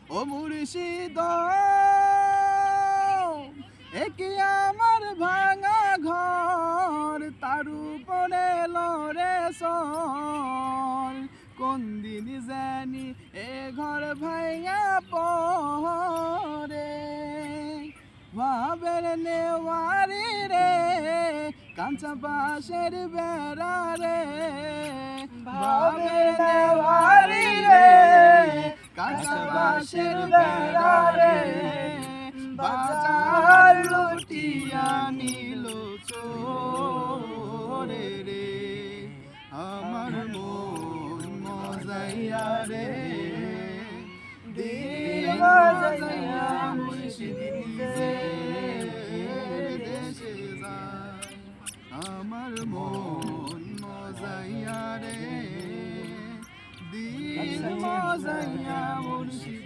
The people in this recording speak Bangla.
ও মুর্শিদ একে আমার ভাঙা ঘর তার উপরে লড়ে সর কোন দিন জানি এ ঘর ভাঙা পরে ভাবের নেওয়ারি রে কাঁচা বাঁশের বেড়া রে ভাবের নেওয়ারি রে কাঁচা বাঁশের বেড়া রে বাজার লুটিয়া নিল চোরে রে আমার মন মজাইয়া রে দিল মজাইয়া মুর্শিদ নিজে দেশে যায় আমার মন মজাইয়া রে দিল মজাইয়া মুর্শিদ